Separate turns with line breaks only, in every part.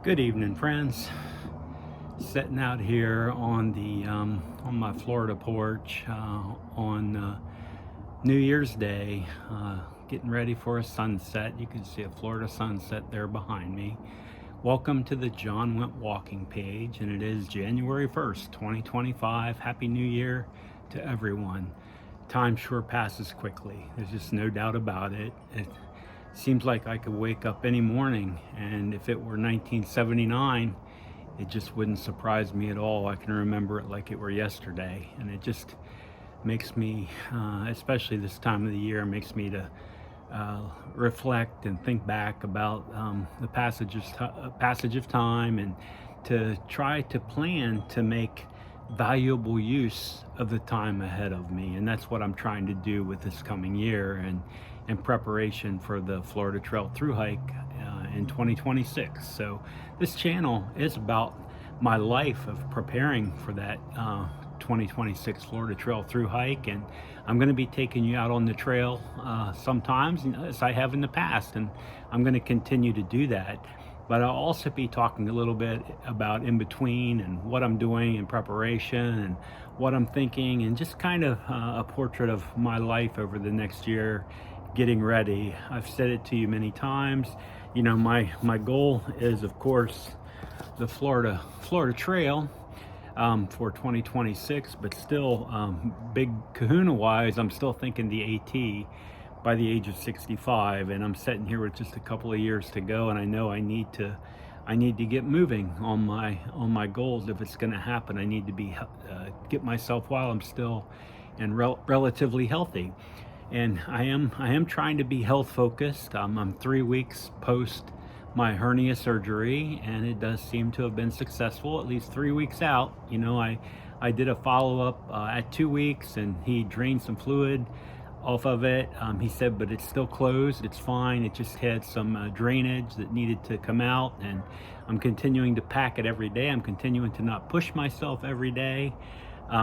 Good evening, friends. Sitting out here on my Florida porch on New Year's Day, getting ready for a sunset. You can see a Florida sunset there behind me. Welcome to the John Went Walking page, and it is January 1st, 2025. Happy New Year to everyone. Time sure passes quickly. There's just no doubt about it. It seems like I could wake up any morning, and if it were 1979, it just wouldn't surprise me at all. I can remember it like it were yesterday, and it just makes me, especially this time of the year, makes me to reflect and think back about the passage of time, and to try to plan to make valuable use of the time ahead of me. And that's what I'm trying to do with this coming year, and in preparation for the Florida Trail Thru-Hike in 2026. So this channel is about my life of preparing for that 2026 Florida Trail Thru-Hike, and I'm going to be taking you out on the trail sometimes, as I have in the past, and I'm going to continue to do that. But I'll also be talking a little bit about in between, and what I'm doing in preparation, and what I'm thinking, and just kind of a portrait of my life over the next year, getting ready. I've said it to you many times. You know, my goal is, of course, the Florida Trail for 2026, but still, big kahuna wise, I'm still thinking the AT by the age of 65, and I'm sitting here with just a couple of years to go, and I know I need to get moving on my goals. If it's going to happen, I need to be get myself while I'm still and relatively healthy. And I am trying to be health focused. I'm 3 weeks post my hernia surgery, and it does seem to have been successful, at least 3 weeks out. You know, I did a follow-up at 2 weeks, and he drained some fluid off of it. He said, but it's still closed, it's fine, it just had some drainage that needed to come out, and I'm continuing to pack it every day. I'm continuing to not push myself every day.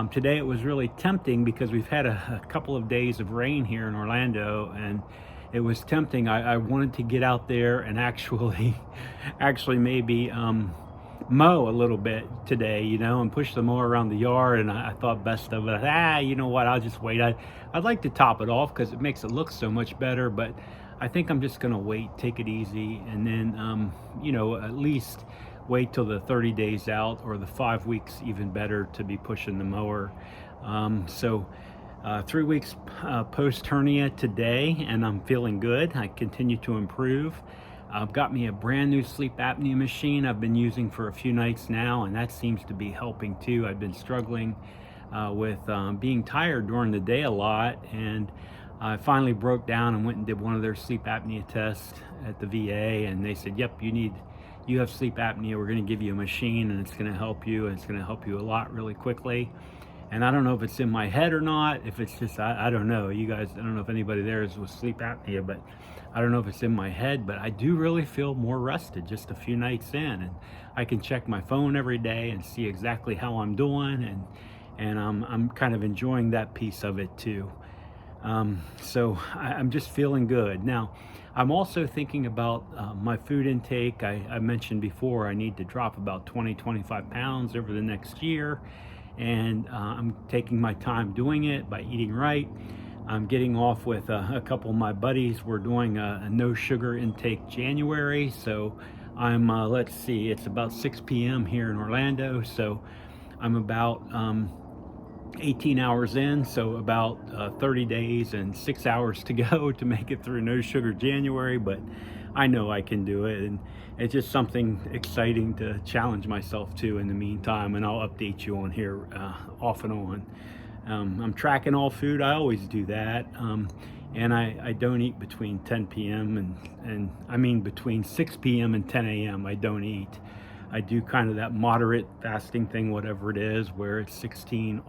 Today it was really tempting because we've had a couple of days of rain here in Orlando, and it was tempting. I wanted to get out there and actually maybe mow a little bit today, you know, and push the mower around the yard. And I thought best of it. You know what? I'll just wait. I'd like to top it off because it makes it look so much better. But I think I'm just gonna wait, take it easy, and then you know, at least wait till the 30 days out, or the 5 weeks, even better, to be pushing the mower. 3 weeks post hernia today, and I'm feeling good. I continue to improve. I've got me a brand new sleep apnea machine I've been using for a few nights now, and that seems to be helping too. I've been struggling with being tired during the day a lot, and I finally broke down and went and did one of their sleep apnea tests at the VA, and they said, yep, you have sleep apnea. We're going to give you a machine, and it's going to help you, and it's going to help you a lot really quickly. And I don't know if it's in my head or not, if it's just, I don't know. You guys, I don't know if anybody there is with sleep apnea, but I don't know if it's in my head, but I do really feel more rested just a few nights in. And I can check my phone every day and see exactly how I'm doing, and I'm kind of enjoying that piece of it too. So I'm just feeling good. Now, I'm also thinking about my food intake. I mentioned before I need to drop about 25 pounds over the next year, and I'm taking my time doing it by eating right. I'm getting off with a couple of my buddies. We're doing a no sugar intake January, so I'm let's see, it's about 6 p.m. here in Orlando, so I'm about 18 hours in, so about 30 days and 6 hours to go to make it through no sugar January. But I know I can do it, and it's just something exciting to challenge myself to in the meantime, and I'll update you on here off and on. I'm tracking all food. I always do that, and I don't eat between 10 p.m. and I mean between 6 p.m. and 10 a.m. I don't eat. I do kind of that moderate fasting thing, whatever it is, where it's 16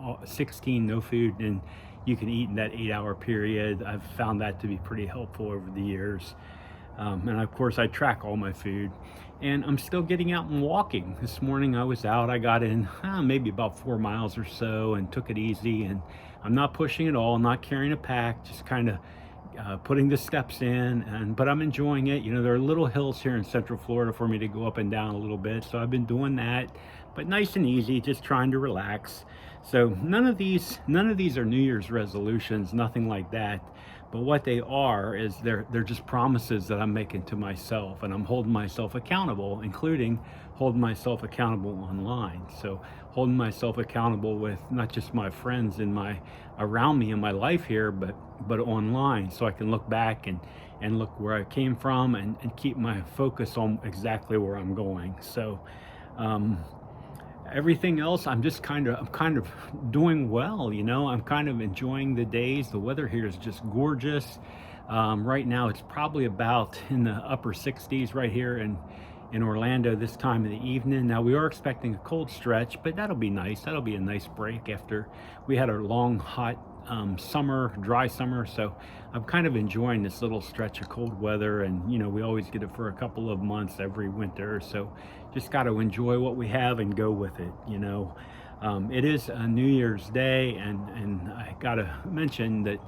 no food, and you can eat in that 8-hour period. I've found that to be pretty helpful over the years. And of course I track all my food, and I'm still getting out and walking. This morning I was out, I got in maybe about 4 miles or so, and took it easy, and I'm not pushing at all, not carrying a pack, just kind of putting the steps in, but I'm enjoying it. You know, there are little hills here in Central Florida for me to go up and down a little bit, so I've been doing that, but nice and easy, just trying to relax. So none of these are New Year's resolutions, nothing like that. But what they are is they're just promises that I'm making to myself, and I'm holding myself accountable, including holding myself accountable online. So holding myself accountable with not just my friends in my around me in my life here, but online, so I can look back and look where I came from and keep my focus on exactly where I'm going. So everything else, I'm kind of doing well. You know, I'm kind of enjoying the days. The weather here is just gorgeous. Right now it's probably about in the upper 60s right here in Orlando this time of the evening. Now we are expecting a cold stretch, but that'll be nice. That'll be a nice break after we had a long hot dry summer. So I'm kind of enjoying this little stretch of cold weather, and you know, we always get it for a couple of months every winter, so just got to enjoy what we have and go with it, you know. It is a New Year's Day, and I gotta mention that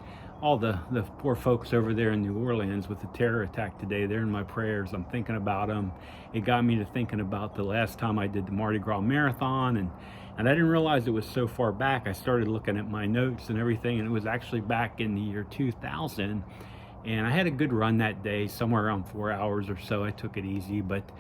all the poor folks over there in New Orleans with the terror attack today, they're in my prayers. I'm thinking about them. It got me to thinking about the last time I did the Mardi Gras Marathon, and I didn't realize it was so far back. I started looking at my notes and everything, and it was actually back in the year 2000. And I had a good run that day, somewhere around 4 hours or so. I took it easy, but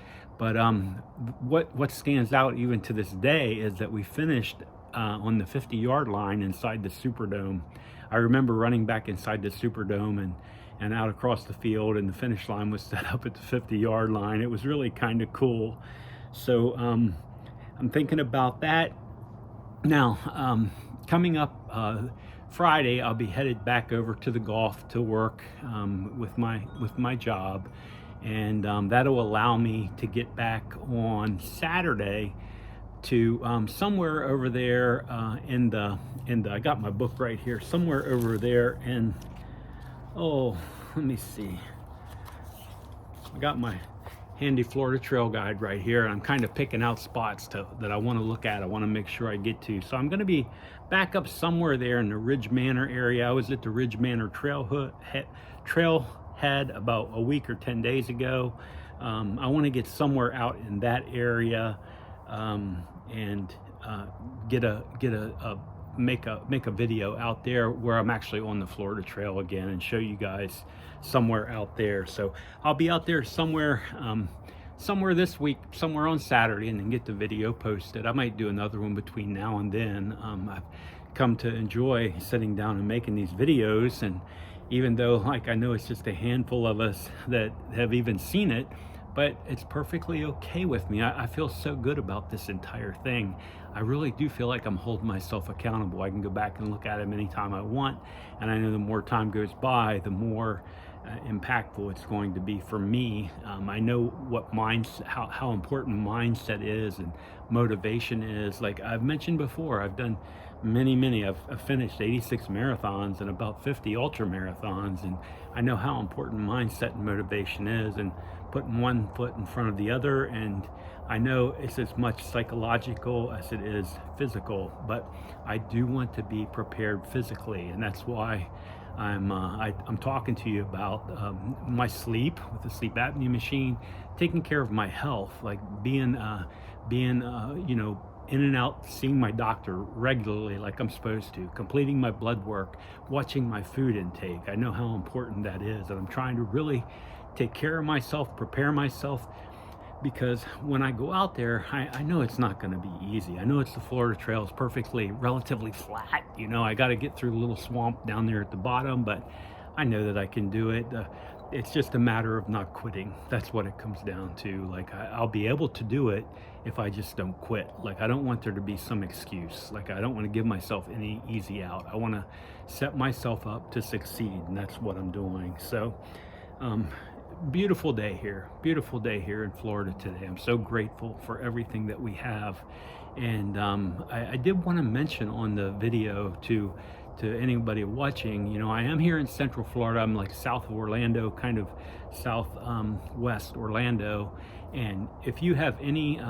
what stands out even to this day is that we finished on the 50-yard line inside the Superdome. I remember running back inside the Superdome and out across the field, and the finish line was set up at the 50-yard line. It was really kind of cool. So I'm thinking about that. Now, coming up Friday, I'll be headed back over to the Gulf to work with my job, and that'll allow me to get back on Saturday to somewhere over there in the I got my book right here, somewhere over there in, oh, let me see, I got my handy Florida trail guide right here, and I'm kind of picking out spots that I want to look at. I want to make sure I get to. So I'm going to be back up somewhere there in the Ridge Manor area. I was at the Ridge Manor trailhead about a week or 10 days ago. I want to get somewhere out in that area and make a video out there where I'm actually on the Florida Trail again, and show you guys somewhere out there. So I'll be out there somewhere this week, somewhere on Saturday, and then get the video posted. I might do another one between now and then. I've come to enjoy sitting down and making these videos, and even though, like, I know it's just a handful of us that have even seen it, but it's perfectly okay with me. I feel so good about this entire thing. I really do feel like I'm holding myself accountable. I can go back and look at it anytime I want, and I know the more time goes by, the more impactful it's going to be for me. I know what how important mindset is and motivation is. Like I've mentioned before, I've done many. I've finished 86 marathons and about 50 ultra marathons, and I know how important mindset and motivation is, and putting one foot in front of the other. And I know it's as much psychological as it is physical, but I do want to be prepared physically, and that's why I'm talking to you about my sleep with the sleep apnea machine, taking care of my health, like being you know, in and out, seeing my doctor regularly like I'm supposed to, completing my blood work, watching my food intake. I know how important that is, and I'm trying to really take care of myself, prepare myself, because when I go out there, I know it's not going to be easy. I know it's the Florida Trail is relatively flat. You know, I got to get through a little swamp down there at the bottom, but I know that I can do it. It's just a matter of not quitting. That's what it comes down to. Like I'll be able to do it if I just don't quit. Like I don't want there to be some excuse. Like I don't want to give myself any easy out. I want to set myself up to succeed, and that's what I'm doing. So, beautiful day here in Florida today. I'm so grateful for everything that we have. And I did want to mention on the video to anybody watching, you know, I am here in Central Florida. I'm like south of Orlando, kind of southwest Orlando. And if you have any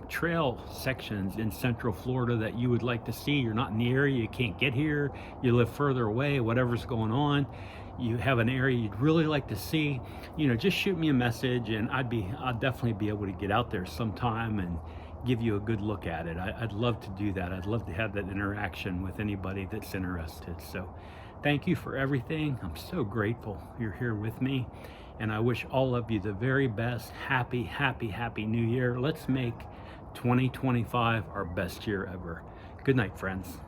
trail sections in Central Florida that you would like to see, you're not in the area, you can't get here, you live further away, whatever's going on, you have an area you'd really like to see, you know, just shoot me a message, and I'll definitely be able to get out there sometime and give you a good look at it. I'd love to do that. I'd love to have that interaction with anybody that's interested. So thank you for everything. I'm so grateful you're here with me, and I wish all of you the very best. Happy New Year. Let's make 2025 our best year ever. Good night, friends.